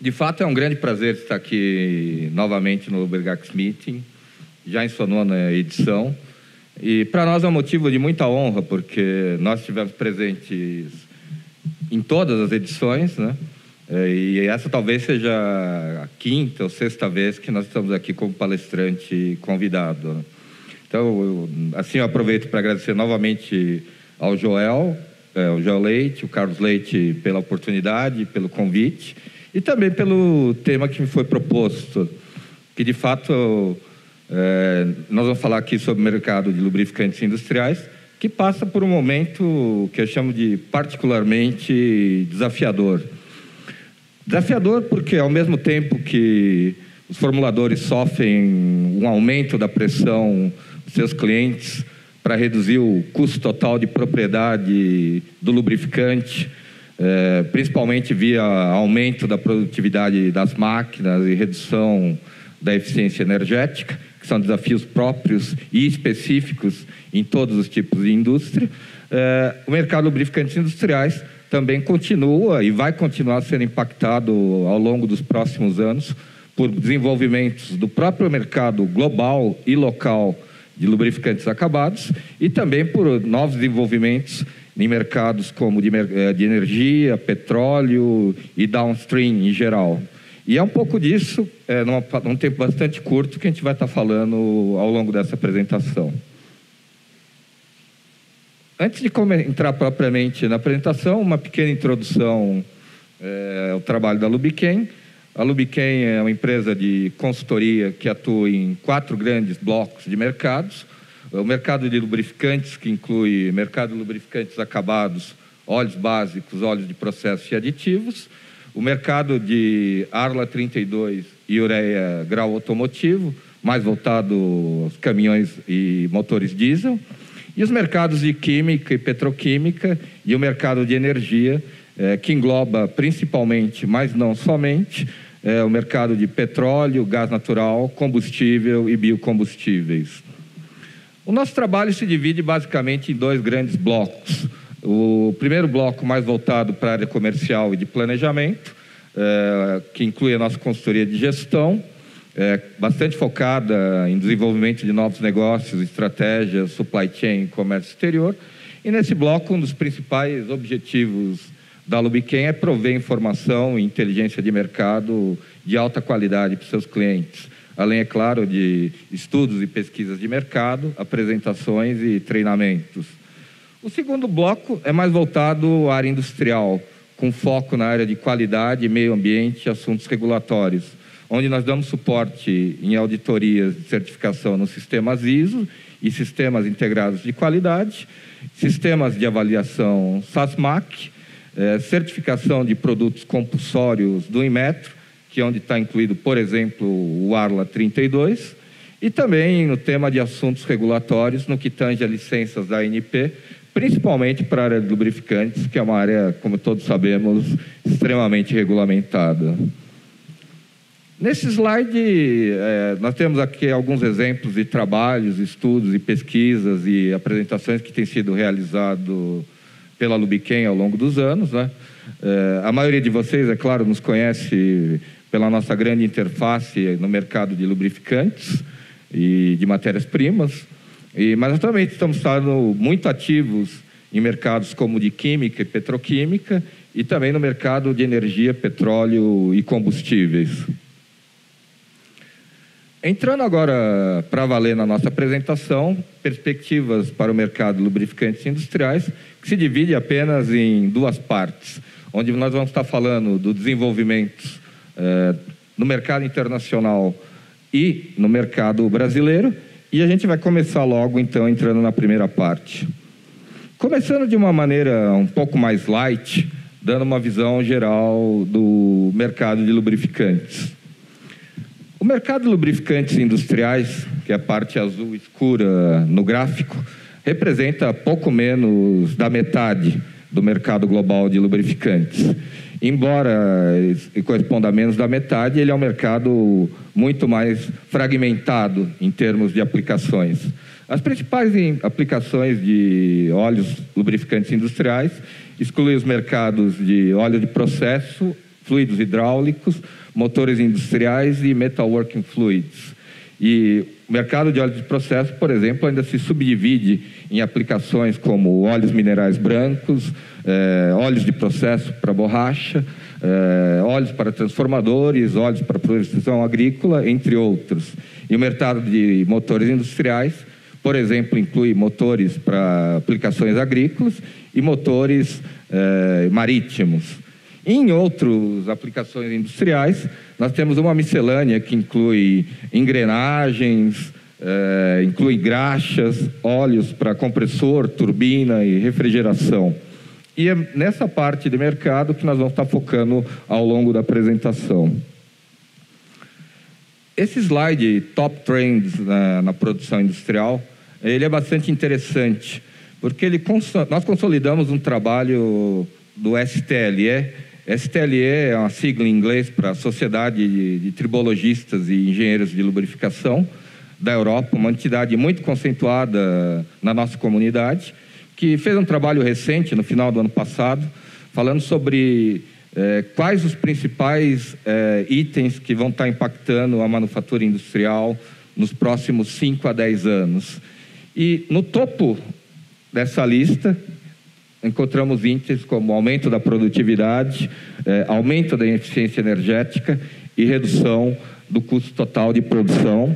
De fato, é um grande prazer estar aqui novamente no Lubrigax Meeting, já em sua 9ª edição. E para nós é um motivo de muita honra, porque nós estivemos presentes em todas as edições, né? E essa talvez seja a 5ª ou 6ª vez que nós estamos aqui como palestrante convidado. Então, assim, eu aproveito para agradecer novamente ao Joel, o Joel Leite, o Carlos Leite, pela oportunidade, pelo convite, e também pelo tema que me foi proposto, que de fato nós vamos falar aqui sobre o mercado de lubrificantes industriais, que passa por um momento que eu chamo de particularmente desafiador. Desafiador porque, ao mesmo tempo que os formuladores sofrem um aumento da pressão dos seus clientes para reduzir o custo total de propriedade do lubrificante, principalmente via aumento da produtividade das máquinas e redução da eficiência energética, que são desafios próprios e específicos em todos os tipos de indústria, o mercado de lubrificantes industriais também continua e vai continuar sendo impactado ao longo dos próximos anos por desenvolvimentos do próprio mercado global e local de lubrificantes acabados e também por novos desenvolvimentos em mercados como de energia, petróleo e downstream em geral. E é um pouco disso, num tempo bastante curto, que a gente vai estar falando ao longo dessa apresentação. Antes de entrar propriamente na apresentação, uma pequena introdução ao trabalho da Lubiquem. A Lubiquem é uma empresa de consultoria que atua em 4 grandes blocos de mercados. O mercado de lubrificantes, que inclui mercado de lubrificantes acabados, óleos básicos, óleos de processo e aditivos. O mercado de Arla 32 e ureia grau automotivo, mais voltado aos caminhões e motores diesel. E os mercados de química e petroquímica e o mercado de energia, que engloba principalmente, mas não somente, o mercado de petróleo, gás natural, combustível e biocombustíveis. O nosso trabalho se divide basicamente em 2 grandes blocos. O primeiro bloco mais voltado para a área comercial e de planejamento, que inclui a nossa consultoria de gestão, bastante focada em desenvolvimento de novos negócios, estratégias, supply chain e comércio exterior. E nesse bloco, um dos principais objetivos da Lubiquem é prover informação e inteligência de mercado de alta qualidade para os seus clientes, além, é claro, de estudos e pesquisas de mercado, apresentações e treinamentos. O segundo bloco é mais voltado à área industrial, com foco na área de qualidade, meio ambiente e assuntos regulatórios, onde nós damos suporte em auditorias de certificação nos sistemas ISO e sistemas integrados de qualidade, sistemas de avaliação SASMAC, certificação de produtos compulsórios do Inmetro, que é onde está incluído, por exemplo, o Arla 32, e também no tema de assuntos regulatórios, no que tange a licenças da ANP, principalmente para a área de lubrificantes, que é uma área, como todos sabemos, extremamente regulamentada. Nesse slide, nós temos aqui alguns exemplos de trabalhos, estudos e pesquisas e apresentações que têm sido realizados pela Lubiquem ao longo dos anos, né? A maioria de vocês, é claro, nos conhece pela nossa grande interface no mercado de lubrificantes e de matérias-primas, mas nós também estamos sendo muito ativos em mercados como de química e petroquímica e também no mercado de energia, petróleo e combustíveis. Entrando agora para valer na nossa apresentação, perspectivas para o mercado de lubrificantes industriais, que se divide apenas em 2 partes, onde nós vamos estar falando do desenvolvimento no mercado internacional e no mercado brasileiro, e a gente vai começar logo, então, entrando na primeira parte. Começando de uma maneira um pouco mais light, dando uma visão geral do mercado de lubrificantes. O mercado de lubrificantes industriais, que é a parte azul escura no gráfico, representa pouco menos da metade do mercado global de lubrificantes. Embora corresponda a menos da metade, ele é um mercado muito mais fragmentado em termos de aplicações. As principais aplicações de óleos lubrificantes industriais excluem os mercados de óleo de processo fluidos hidráulicos, motores industriais e metalworking fluids. E o mercado de óleos de processo, por exemplo, ainda se subdivide em aplicações como óleos minerais brancos, óleos de processo para borracha, óleos para transformadores, óleos para produção agrícola, entre outros. E o mercado de motores industriais, por exemplo, inclui motores para aplicações agrícolas e motores marítimos. Em outras aplicações industriais, nós temos uma miscelânea que inclui engrenagens, inclui graxas, óleos para compressor, turbina e refrigeração. E é nessa parte de mercado que nós vamos estar focando ao longo da apresentação. Esse slide Top Trends na produção industrial, ele é bastante interessante, porque nós consolidamos um trabalho do STLE. STLE é uma sigla em inglês para Sociedade de Tribologistas e Engenheiros de Lubrificação da Europa, uma entidade muito conceituada na nossa comunidade, que fez um trabalho recente, no final do ano passado, falando sobre quais os principais itens que vão estar impactando a manufatura industrial nos próximos 5 a 10 anos. E no topo dessa lista, encontramos índices como aumento da produtividade, aumento da eficiência energética e redução do custo total de produção,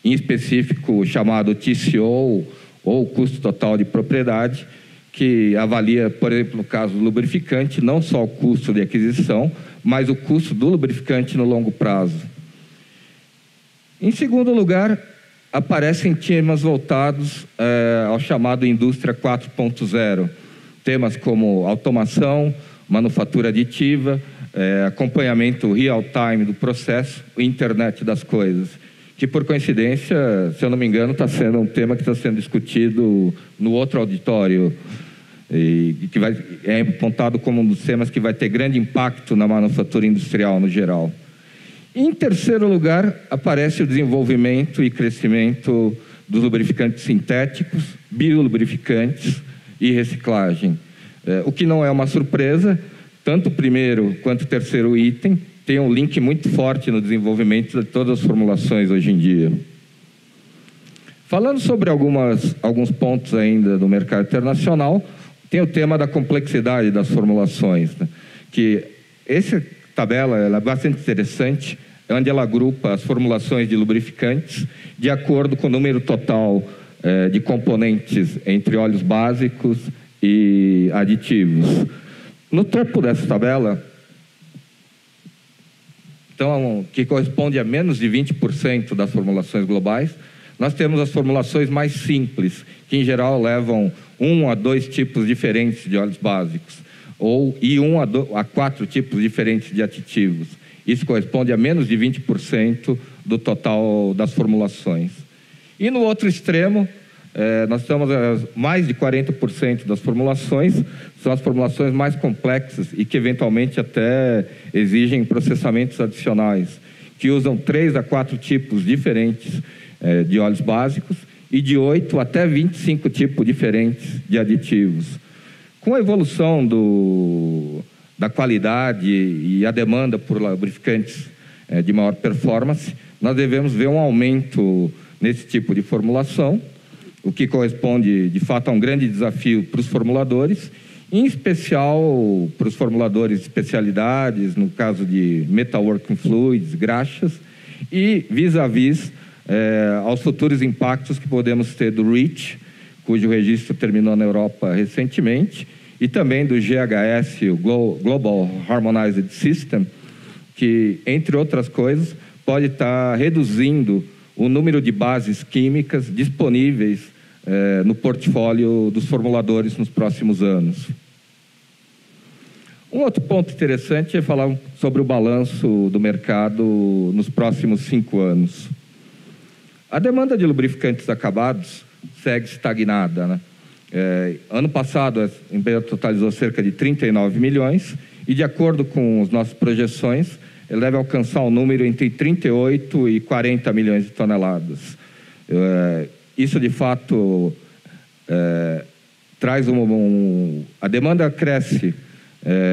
em específico chamado TCO, ou custo total de propriedade, que avalia, por exemplo, no caso do lubrificante, não só o custo de aquisição, mas o custo do lubrificante no longo prazo. Em segundo lugar, aparecem temas voltados ao chamado Indústria 4.0. Temas como automação, manufatura aditiva, acompanhamento real-time do processo, Internet das coisas, que por coincidência, se eu não me engano, está sendo um tema que está sendo discutido no outro auditório e que é apontado como um dos temas que vai ter grande impacto na manufatura industrial no geral. Em terceiro lugar, aparece o desenvolvimento e crescimento dos lubrificantes sintéticos, biolubrificantes e reciclagem. O que não é uma surpresa, tanto o primeiro quanto o terceiro item tem um link muito forte no desenvolvimento de todas as formulações hoje em dia. Falando sobre alguns pontos ainda do mercado internacional, tem o tema da complexidade das formulações, né? Que essa tabela ela é bastante interessante, onde ela agrupa as formulações de lubrificantes de acordo com o número total de componentes entre óleos básicos e aditivos. No topo dessa tabela, então, que corresponde a menos de 20% das formulações globais, nós temos as formulações mais simples, que em geral levam 1 a 2 tipos diferentes de óleos básicos, e 1 a 4 tipos diferentes de aditivos. Isso corresponde a menos de 20% do total das formulações. E no outro extremo, nós temos mais de 40% das formulações, são as formulações mais complexas e que eventualmente até exigem processamentos adicionais, que usam 3 a 4 tipos diferentes de óleos básicos e de 8 até 25 tipos diferentes de aditivos. Com a evolução da qualidade e a demanda por lubrificantes de maior performance, nós devemos ver um aumento nesse tipo de formulação, o que corresponde, de fato, a um grande desafio para os formuladores, em especial para os formuladores de especialidades, no caso de metalworking fluids, graxas, e vis-à-vis aos futuros impactos que podemos ter do REACH, cujo registro terminou na Europa recentemente, e também do GHS, o Global Harmonized System, que, entre outras coisas, pode estar reduzindo o número de bases químicas disponíveis no portfólio dos formuladores nos próximos anos. Um outro ponto interessante é falar sobre o balanço do mercado nos próximos 5 anos. A demanda de lubrificantes acabados segue estagnada, né? Ano passado, a empresa totalizou cerca de 39 milhões e, de acordo com as nossas projeções, ele deve alcançar um número entre 38 e 40 milhões de toneladas. Isso, de fato, traz a demanda cresce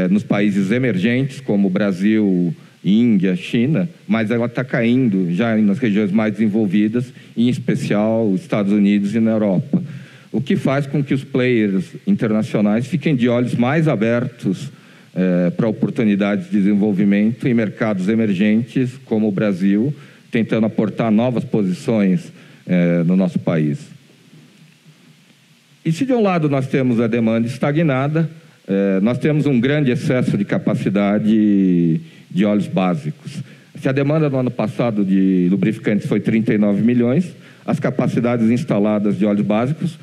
nos países emergentes, como Brasil, Índia, China, mas ela está caindo já nas regiões mais desenvolvidas, em especial os Estados Unidos e na Europa. O que faz com que os players internacionais fiquem de olhos mais abertos para oportunidades de desenvolvimento em mercados emergentes, como o Brasil, tentando aportar novas posições no nosso país. E se de um lado nós temos a demanda estagnada, nós temos um grande excesso de capacidade de óleos básicos. Se a demanda no ano passado de lubrificantes foi 39 milhões, as capacidades instaladas de óleos básicos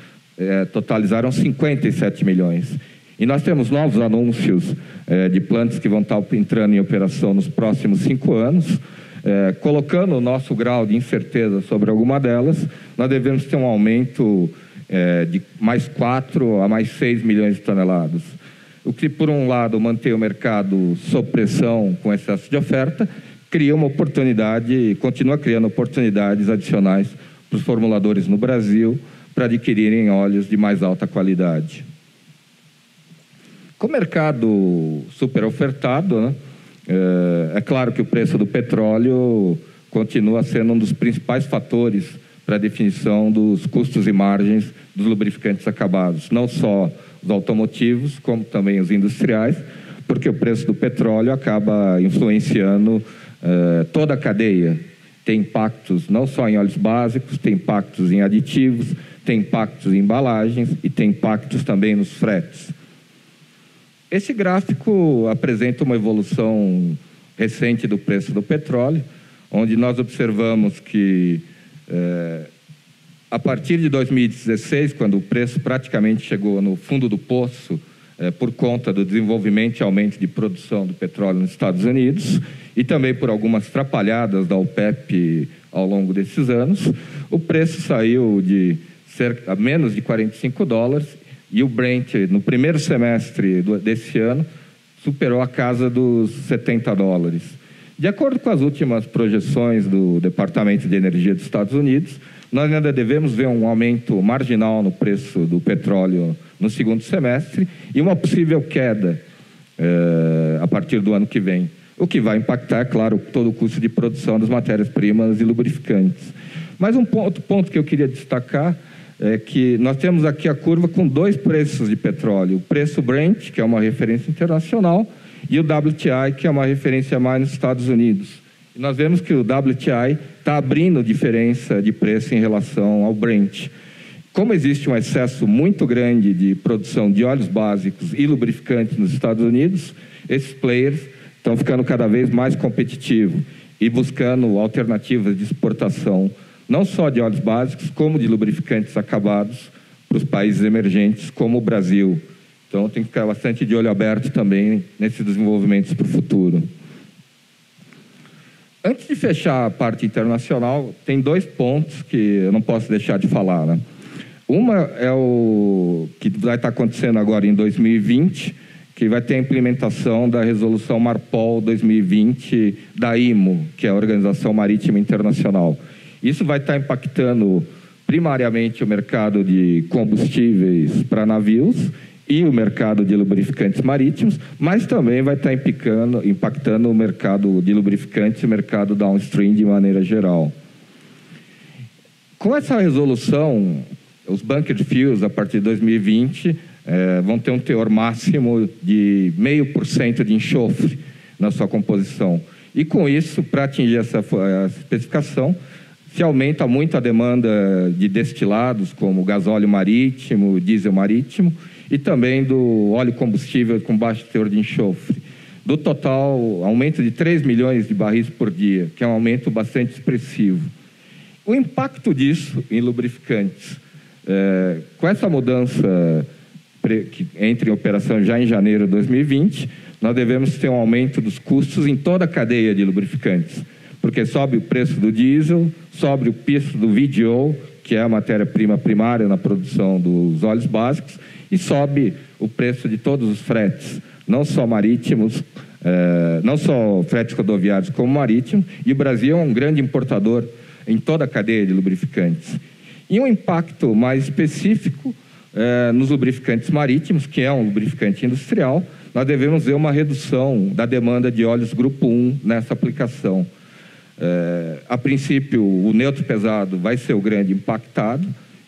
totalizaram 57 milhões. E nós temos novos anúncios de plantas que vão estar entrando em operação nos próximos 5 anos. Colocando o nosso grau de incerteza sobre alguma delas, nós devemos ter um aumento de mais 4 a mais 6 milhões de toneladas. O que, por um lado, mantém o mercado sob pressão com excesso de oferta, cria uma oportunidade, continua criando oportunidades adicionais para os formuladores no Brasil para adquirirem óleos de mais alta qualidade. Com o mercado super ofertado, né, é claro que o preço do petróleo continua sendo um dos principais fatores para a definição dos custos e margens dos lubrificantes acabados, não só os automotivos, como também os industriais, porque o preço do petróleo acaba influenciando toda a cadeia. Tem impactos não só em óleos básicos, tem impactos em aditivos, tem impactos em embalagens e tem impactos também nos fretes. Esse gráfico apresenta uma evolução recente do preço do petróleo, onde nós observamos que, a partir de 2016, quando o preço praticamente chegou no fundo do poço, por conta do desenvolvimento e aumento de produção do petróleo nos Estados Unidos, e também por algumas atrapalhadas da OPEP ao longo desses anos, o preço saiu de cerca a menos de $45, e o Brent, no primeiro semestre desse ano, superou a casa dos $70. De acordo com as últimas projeções do Departamento de Energia dos Estados Unidos, nós ainda devemos ver um aumento marginal no preço do petróleo no segundo semestre e uma possível queda a partir do ano que vem, o que vai impactar, é claro, todo o custo de produção das matérias-primas e lubrificantes. Mas um ponto que eu queria destacar é que nós temos aqui a curva com 2 preços de petróleo. O preço Brent, que é uma referência internacional, e o WTI, que é uma referência mais nos Estados Unidos. E nós vemos que o WTI está abrindo diferença de preço em relação ao Brent. Como existe um excesso muito grande de produção de óleos básicos e lubrificantes nos Estados Unidos, esses players estão ficando cada vez mais competitivos e buscando alternativas de exportação, não só de óleos básicos, como de lubrificantes acabados para os países emergentes, como o Brasil. Então, tem que ficar bastante de olho aberto também nesses desenvolvimentos para o futuro. Antes de fechar a parte internacional, tem 2 pontos que eu não posso deixar de falar, né? Uma é o que vai estar acontecendo agora em 2020, que vai ter a implementação da Resolução Marpol 2020 da IMO, que é a Organização Marítima Internacional. Isso vai estar impactando primariamente o mercado de combustíveis para navios e o mercado de lubrificantes marítimos, mas também vai estar impactando o mercado de lubrificantes e o mercado downstream de maneira geral. Com essa resolução, os bunker fuels, a partir de 2020, vão ter um teor máximo de 0,5% de enxofre na sua composição. E com isso, para atingir essa especificação, se aumenta muito a demanda de destilados, como gasóleo marítimo, diesel marítimo, e também do óleo combustível com baixo teor de enxofre. Do total, aumento de 3 milhões de barris por dia, que é um aumento bastante expressivo. O impacto disso em lubrificantes, com essa mudança que entra em operação já em janeiro de 2020, nós devemos ter um aumento dos custos em toda a cadeia de lubrificantes, porque sobe o preço do diesel, sobe o preço do VGO, que é a matéria-prima primária na produção dos óleos básicos, e sobe o preço de todos os fretes, não só marítimos, não só fretes rodoviários como marítimos, e o Brasil é um grande importador em toda a cadeia de lubrificantes. E um impacto mais específico nos lubrificantes marítimos, que é um lubrificante industrial, nós devemos ver uma redução da demanda de óleos grupo 1 nessa aplicação. A princípio, o neutro pesado vai ser o grande impactado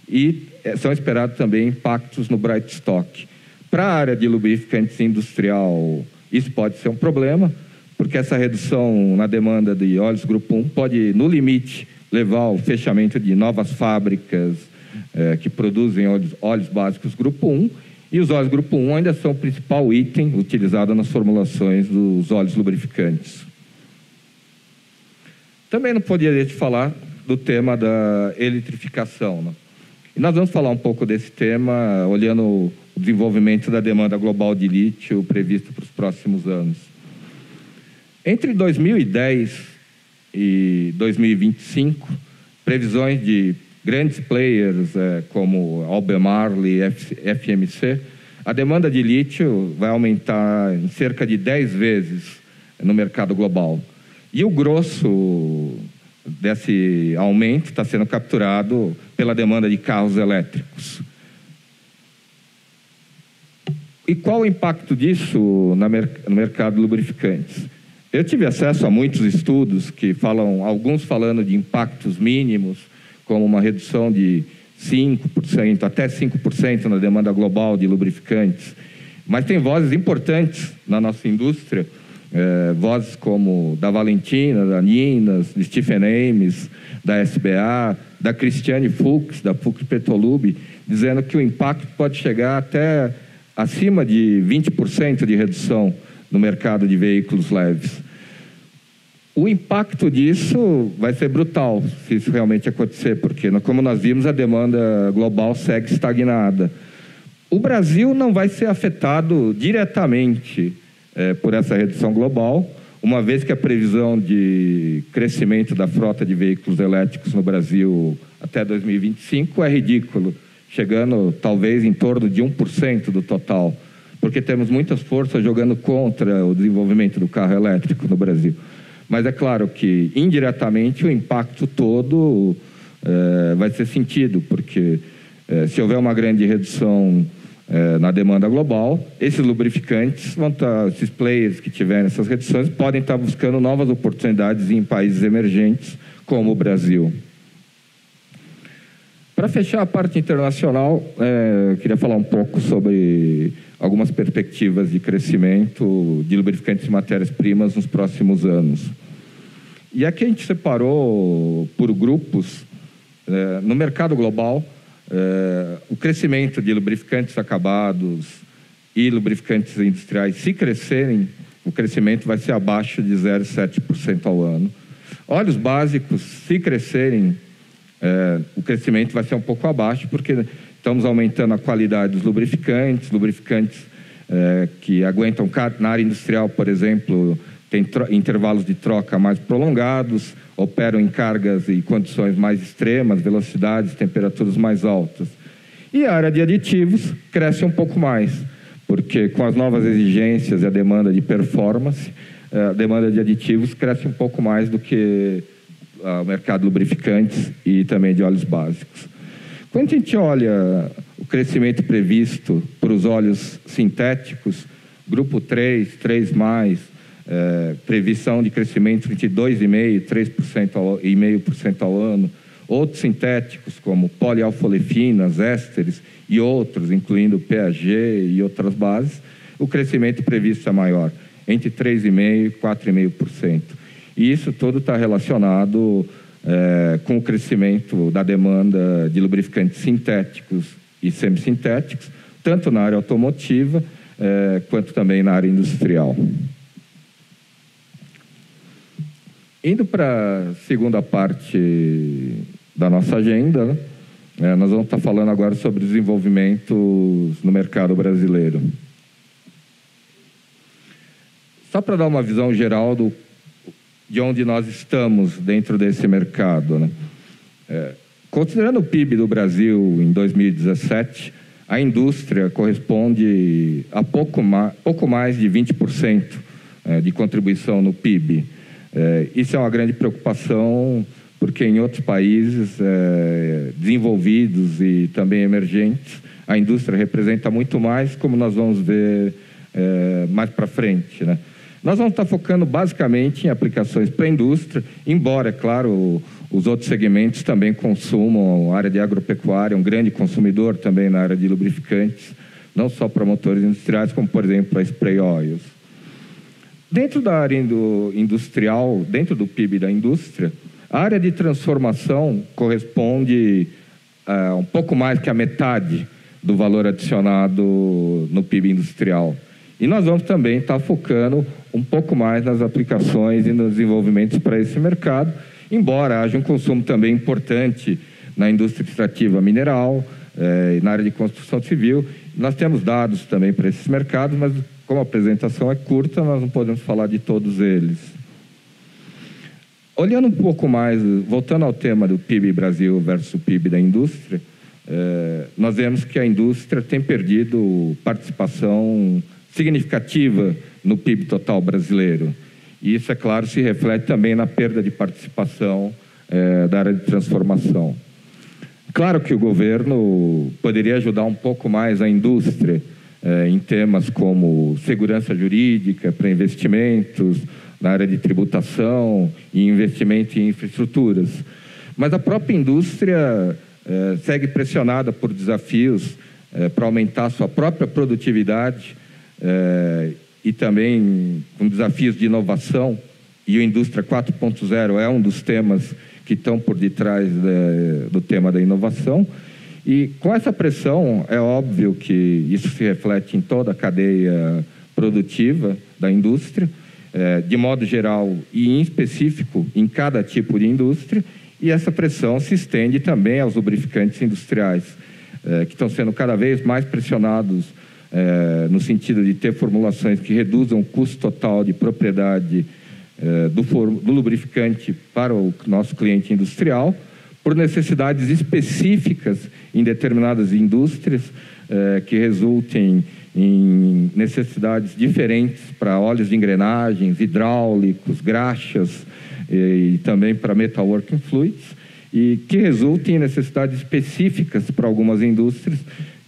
e são esperados também impactos no bright stock. Para a área de lubrificantes industrial, isso pode ser um problema, porque essa redução na demanda de óleos grupo 1 pode, no limite, levar ao fechamento de novas fábricas que produzem óleos básicos grupo 1, e os óleos grupo 1 ainda são o principal item utilizado nas formulações dos óleos lubrificantes. Também não poderia deixar de falar do tema da eletrificação, né? E nós vamos falar um pouco desse tema olhando o desenvolvimento da demanda global de lítio previsto para os próximos anos. Entre 2010 e 2025, previsões de grandes players como Albemarle e FMC, a demanda de lítio vai aumentar em cerca de 10 vezes no mercado global. E o grosso desse aumento está sendo capturado pela demanda de carros elétricos. E qual o impacto disso no mercado de lubrificantes? Eu tive acesso a muitos estudos que falam, alguns falando de impactos mínimos, como uma redução de 5%, até 5% na demanda global de lubrificantes. Mas tem vozes importantes na nossa indústria, vozes como da Valentina, da Ninas, de Stephen Ames, da SBA, da Christiane Fuchs, da Fuchs Petrolub, dizendo que o impacto pode chegar até acima de 20% de redução no mercado de veículos leves. O impacto disso vai ser brutal, se isso realmente acontecer, porque, como nós vimos, a demanda global segue estagnada. O Brasil não vai ser afetado diretamente por essa redução global, uma vez que a previsão de crescimento da frota de veículos elétricos no Brasil até 2025 é ridículo, chegando talvez em torno de 1% do total, porque temos muitas forças jogando contra o desenvolvimento do carro elétrico no Brasil. Mas é claro que, indiretamente, o impacto todo vai ser sentido, porque se houver uma grande redução na demanda global, esses lubrificantes vão estar, esses players que tiverem essas reduções, podem estar buscando novas oportunidades em países emergentes, como o Brasil. Para fechar a parte internacional, eu queria falar um pouco sobre algumas perspectivas de crescimento de lubrificantes e matérias-primas nos próximos anos. E aqui a gente separou por grupos, no mercado global, o crescimento de lubrificantes acabados e lubrificantes industriais, se crescerem, o crescimento vai ser abaixo de 0,7% ao ano. Óleos básicos, se crescerem, o crescimento vai ser um pouco abaixo, porque estamos aumentando a qualidade dos lubrificantes, que aguentam, na área industrial, por exemplo, tem intervalos de troca mais prolongados, operam em cargas e condições mais extremas, velocidades, temperaturas mais altas. E a área de aditivos cresce um pouco mais, porque com as novas exigências e a demanda de performance, a demanda de aditivos cresce um pouco mais do que o mercado de lubrificantes e também de óleos básicos. Quando a gente olha o crescimento previsto para os óleos sintéticos, grupo 3, 3+, previsão de crescimento entre 2,5% e 3,5% ao ano, outros sintéticos como polialfolefinas, ésteres e outros, incluindo PAG e outras bases, o crescimento previsto é maior, entre 3,5% e 4,5%. E isso todo está relacionado com o crescimento da demanda de lubrificantes sintéticos e semissintéticos, tanto na área automotiva quanto também na área industrial. Indo para a segunda parte da nossa agenda, nós vamos estar falando agora sobre desenvolvimentos no mercado brasileiro. Só para dar uma visão geral de onde nós estamos dentro desse mercado, né? Considerando o PIB do Brasil em 2017, a indústria corresponde a pouco mais de 20% de contribuição no PIB. Isso é uma grande preocupação, porque em outros países desenvolvidos e também emergentes, a indústria representa muito mais, como nós vamos ver mais para frente, né? Nós vamos estar focando basicamente em aplicações para a indústria, embora, é claro, os outros segmentos também consumam. A área de agropecuária é um grande consumidor também na área de lubrificantes, não só para motores industriais, como, por exemplo, a spray oils. Dentro da área industrial, dentro do PIB da indústria, a área de transformação corresponde a um pouco mais que a metade do valor adicionado no PIB industrial. E nós vamos também estar focando um pouco mais nas aplicações e nos desenvolvimentos para esse mercado, embora haja um consumo também importante na indústria extrativa mineral, e na área de construção civil. Nós temos dados também para esses mercados, mas como a apresentação é curta, nós não podemos falar de todos eles. Olhando um pouco mais, voltando ao tema do PIB Brasil versus o PIB da indústria, nós vemos que a indústria tem perdido participação significativa no PIB total brasileiro. E isso, é claro, se reflete também na perda de participação da área de transformação. Claro que o governo poderia ajudar um pouco mais a indústria em temas como segurança jurídica para investimentos, na área de tributação e investimento em infraestruturas. Mas a própria indústria segue pressionada por desafios para aumentar sua própria produtividade e também com desafios de inovação, e a Indústria 4.0 é um dos temas que estão por detrás do tema da inovação. E com essa pressão, é óbvio que isso se reflete em toda a cadeia produtiva da indústria, de modo geral e em específico em cada tipo de indústria, e essa pressão se estende também aos lubrificantes industriais, que estão sendo cada vez mais pressionados no sentido de ter formulações que reduzam o custo total de propriedade do lubrificante para o nosso cliente industrial, por necessidades específicas em determinadas indústrias, que resultem em necessidades diferentes para óleos de engrenagens, hidráulicos, graxas e também para metalworking fluids, e que resultem em necessidades específicas para algumas indústrias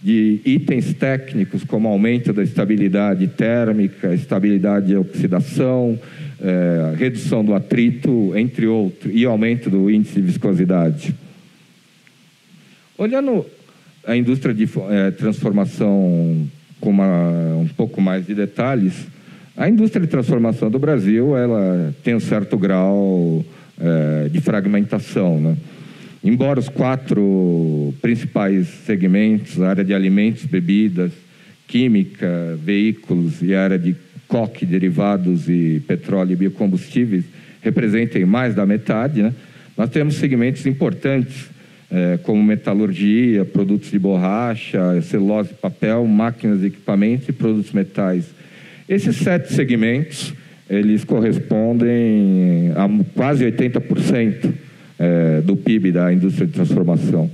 de itens técnicos como aumento da estabilidade térmica, estabilidade de oxidação, redução do atrito, entre outros, e aumento do índice de viscosidade. Olhando a indústria de transformação com um pouco mais de detalhes, a indústria de transformação do Brasil ela tem um certo grau de fragmentação, né? Embora os 4 principais segmentos, a área de alimentos, bebidas, química, veículos e a área de coque, derivados e petróleo e biocombustíveis, representem mais da metade, né? Nós temos segmentos importantes, como metalurgia, produtos de borracha, celulose e papel, máquinas, equipamentos e produtos metais. Esses 7 segmentos, eles correspondem a quase 80% do PIB da indústria de transformação.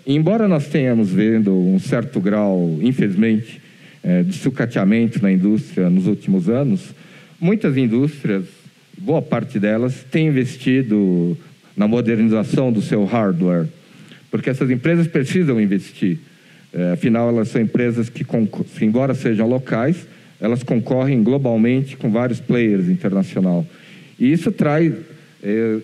Embora nós tenhamos vendo um certo grau, infelizmente, de sucateamento na indústria nos últimos anos, muitas indústrias, boa parte delas, têm investido na modernização do seu hardware, porque essas empresas precisam investir. Afinal, elas são empresas que, embora sejam locais, elas concorrem globalmente com vários players internacionais. E isso traz,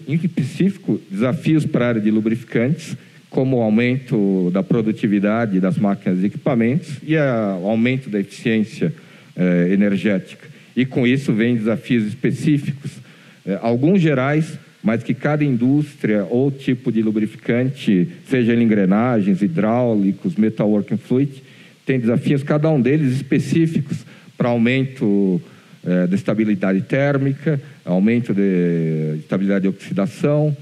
em específico, desafios para a área de lubrificantes, como o aumento da produtividade das máquinas e equipamentos e o aumento da eficiência energética. E com isso vem desafios específicos, alguns gerais, mas que cada indústria ou tipo de lubrificante, seja ele engrenagens, hidráulicos, metalworking fluid, tem desafios, cada um deles específicos, para aumento da estabilidade térmica, aumento da estabilidade de oxidação,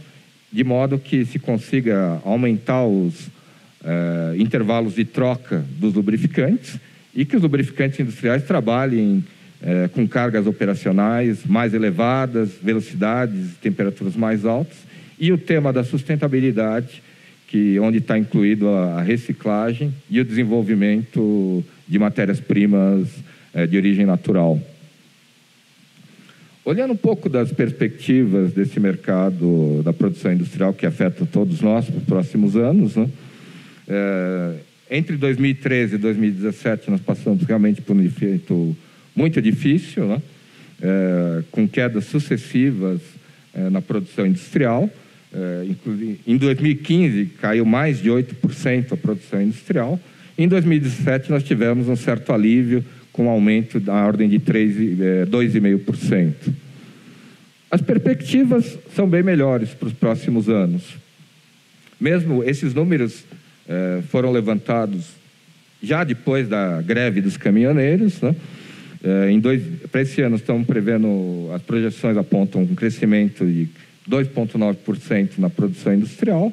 de modo que se consiga aumentar os intervalos de troca dos lubrificantes e que os lubrificantes industriais trabalhem com cargas operacionais mais elevadas, velocidades, temperaturas mais altas, e o tema da sustentabilidade, onde está incluído a reciclagem e o desenvolvimento de matérias-primas de origem natural. Olhando um pouco das perspectivas desse mercado da produção industrial que afeta todos nós nos próximos anos, né? Entre 2013 e 2017, nós passamos realmente por um efeito muito difícil, né? Com quedas sucessivas na produção industrial. Inclusive, em 2015, caiu mais de 8% a produção industrial. Em 2017, nós tivemos um certo alívio, com um aumento da ordem de 2,5%. As perspectivas são bem melhores para os próximos anos. Mesmo esses números foram levantados já depois da greve dos caminhoneiros, né? Para esse ano, estamos prevendo, as projeções apontam um crescimento de 2,9% na produção industrial,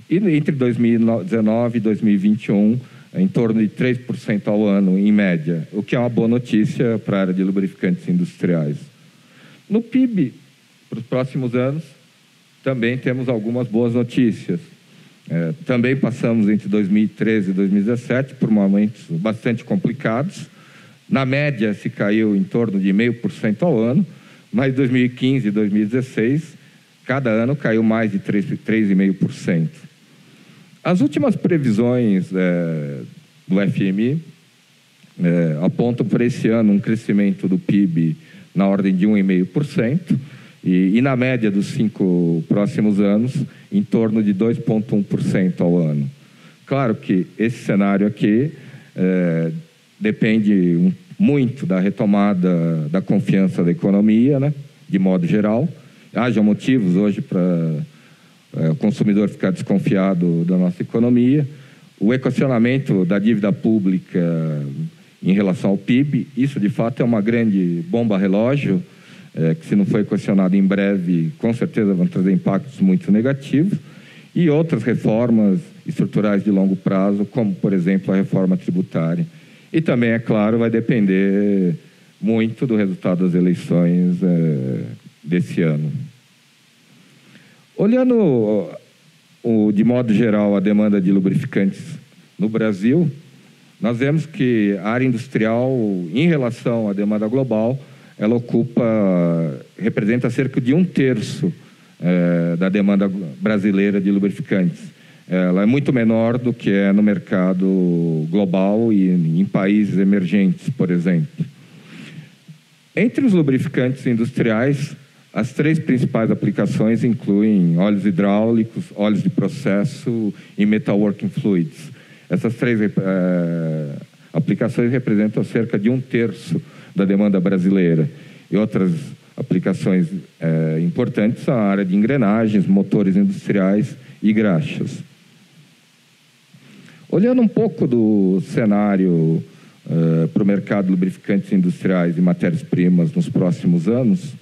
e entre 2019 e 2021, em torno de 3% ao ano, em média, o que é uma boa notícia para a área de lubrificantes industriais. No PIB, para os próximos anos, também temos algumas boas notícias. Também passamos entre 2013 e 2017 por momentos bastante complicados. Na média, se caiu em torno de 0,5% ao ano, mas 2015 e 2016, cada ano caiu mais de 3,5%. As últimas previsões do FMI apontam para esse ano um crescimento do PIB na ordem de 1,5%, e na média dos 5 próximos anos, em torno de 2,1% ao ano. Claro que esse cenário aqui depende muito da retomada da confiança da economia, né, de modo geral. Haja motivos hoje para o consumidor ficar desconfiado da nossa economia. O equacionamento da dívida pública em relação ao PIB, isso de fato é uma grande bomba relógio, que se não for equacionado em breve, com certeza vão trazer impactos muito negativos, e outras reformas estruturais de longo prazo, como, por exemplo, a reforma tributária. E também, é claro, vai depender muito do resultado das eleições desse ano. Olhando, de modo geral, a demanda de lubrificantes no Brasil, nós vemos que a área industrial, em relação à demanda global, ela representa cerca de 1/3 da demanda brasileira de lubrificantes. Ela é muito menor do que é no mercado global e em países emergentes, por exemplo. Entre os lubrificantes industriais, as 3 principais aplicações incluem óleos hidráulicos, óleos de processo e metalworking fluids. Essas 3 aplicações representam cerca de 1/3 da demanda brasileira. E outras aplicações importantes são a área de engrenagens, motores industriais e graxas. Olhando um pouco do cenário para o mercado de lubrificantes industriais e matérias-primas nos próximos anos,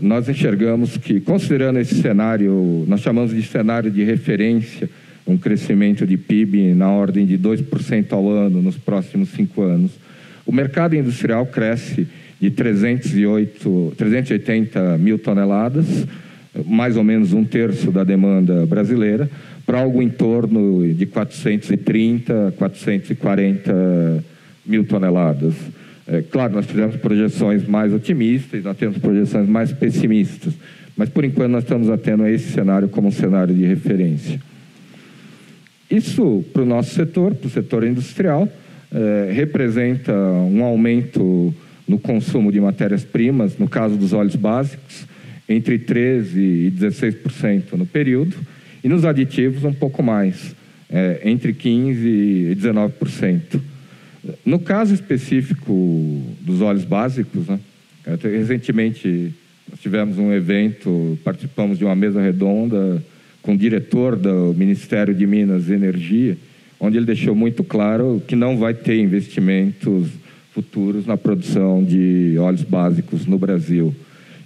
nós enxergamos que, considerando esse cenário, nós chamamos de cenário de referência, um crescimento de PIB na ordem de 2% ao ano nos próximos 5 anos. O mercado industrial cresce de 380 mil toneladas, mais ou menos 1/3 da demanda brasileira, para algo em torno de 430, 440 mil toneladas. Claro, nós fizemos projeções mais otimistas, nós temos projeções mais pessimistas, mas por enquanto nós estamos atendo esse cenário como um cenário de referência. Isso, para o nosso setor, para o setor industrial, representa um aumento no consumo de matérias-primas, no caso dos óleos básicos, entre 13% e 16% no período, e nos aditivos um pouco mais, entre 15% e 19%. No caso específico dos óleos básicos, né, recentemente nós tivemos um evento, participamos de uma mesa redonda com o diretor do Ministério de Minas e Energia, onde ele deixou muito claro que não vai ter investimentos futuros na produção de óleos básicos no Brasil.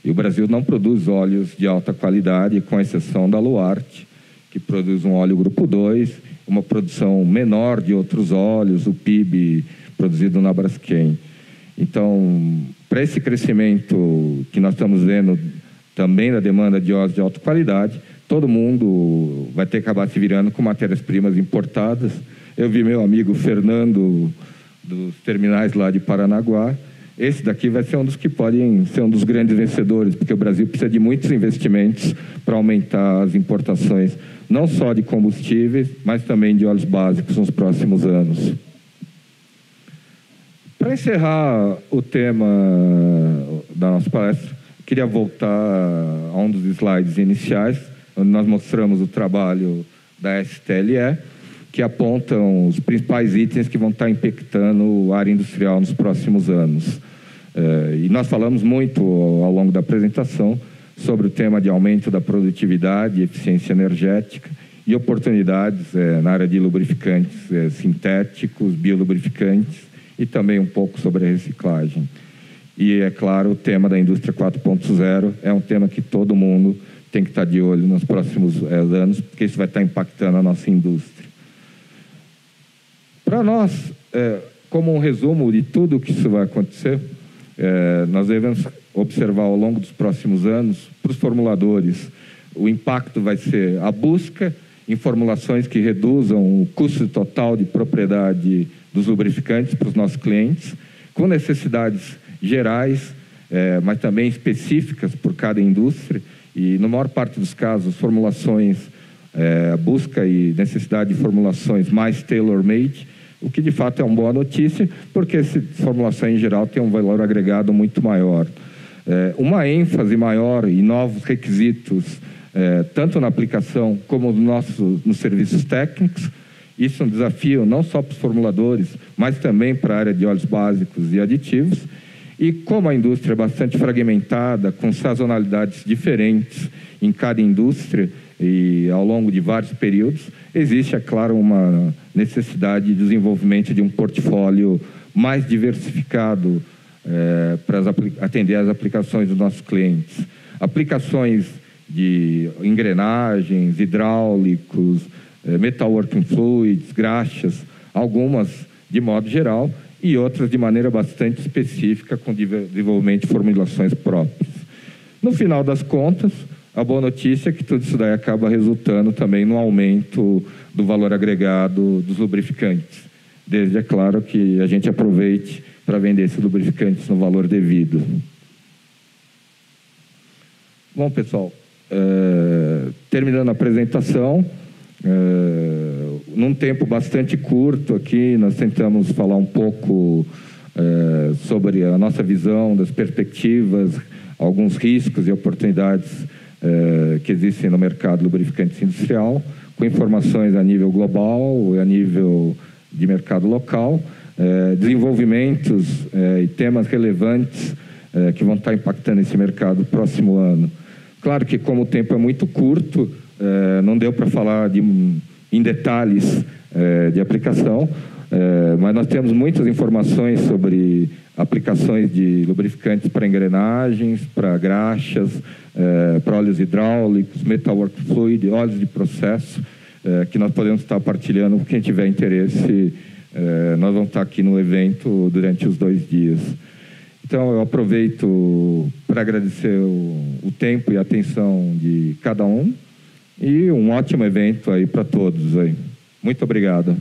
E o Brasil não produz óleos de alta qualidade, com exceção da Luarte, que produz um óleo grupo 2, uma produção menor de outros óleos, o PIB produzido na Braskem. Então, para esse crescimento que nós estamos vendo também da demanda de óleos de alta qualidade, todo mundo vai ter que acabar se virando com matérias-primas importadas. Eu vi meu amigo Fernando, dos terminais lá de Paranaguá, esse daqui vai ser um dos que podem ser um dos grandes vencedores, porque o Brasil precisa de muitos investimentos para aumentar as importações, não só de combustíveis, mas também de óleos básicos nos próximos anos. Para encerrar o tema da nossa palestra, queria voltar a um dos slides iniciais, onde nós mostramos o trabalho da STLE, que apontam os principais itens que vão estar impactando a área industrial nos próximos anos. E nós falamos muito ao longo da apresentação sobre o tema de aumento da produtividade, eficiência energética e oportunidades na área de lubrificantes sintéticos, biolubrificantes e também um pouco sobre a reciclagem. E, é claro, o tema da indústria 4.0 é um tema que todo mundo tem que estar de olho nos próximos anos, porque isso vai estar impactando a nossa indústria. Para nós, como um resumo de tudo o que isso vai acontecer, nós devemos observar ao longo dos próximos anos, para os formuladores, o impacto vai ser a busca em formulações que reduzam o custo total de propriedade dos lubrificantes para os nossos clientes, com necessidades gerais, mas também específicas por cada indústria, e, na maior parte dos casos, formulações, busca e necessidade de formulações mais tailor-made, o que de fato é uma boa notícia, porque essa formulação em geral tem um valor agregado muito maior. Uma ênfase maior em novos requisitos, tanto na aplicação como nos serviços técnicos. Isso é um desafio não só para os formuladores, mas também para a área de óleos básicos e aditivos. E como a indústria é bastante fragmentada, com sazonalidades diferentes em cada indústria e ao longo de vários períodos, existe, é claro, uma necessidade de desenvolvimento de um portfólio mais diversificado para atender às aplicações dos nossos clientes. Aplicações de engrenagens, hidráulicos, metalworking fluids, graxas, algumas de modo geral e outras de maneira bastante específica com desenvolvimento de formulações próprias. No final das contas, a boa notícia é que tudo isso daí acaba resultando também no aumento do valor agregado dos lubrificantes, desde, é claro, que a gente aproveite para vender esses lubrificantes no valor devido. Bom, pessoal, terminando a apresentação, num tempo bastante curto aqui, nós tentamos falar um pouco sobre a nossa visão das perspectivas, alguns riscos e oportunidades que existem no mercado lubrificante industrial, com informações a nível global e a nível de mercado local, desenvolvimentos e temas relevantes que vão estar impactando esse mercado no próximo ano. Claro que, como o tempo é muito curto, não deu para falar em detalhes de aplicação, mas nós temos muitas informações sobre aplicações de lubrificantes para engrenagens, para graxas, para óleos hidráulicos, metalworking fluid, óleos de processo, que nós podemos estar partilhando com quem tiver interesse. Nós vamos estar aqui no evento durante os 2 dias. Então, eu aproveito para agradecer o tempo e a atenção de cada um e um ótimo evento aí para todos aí. Muito obrigado.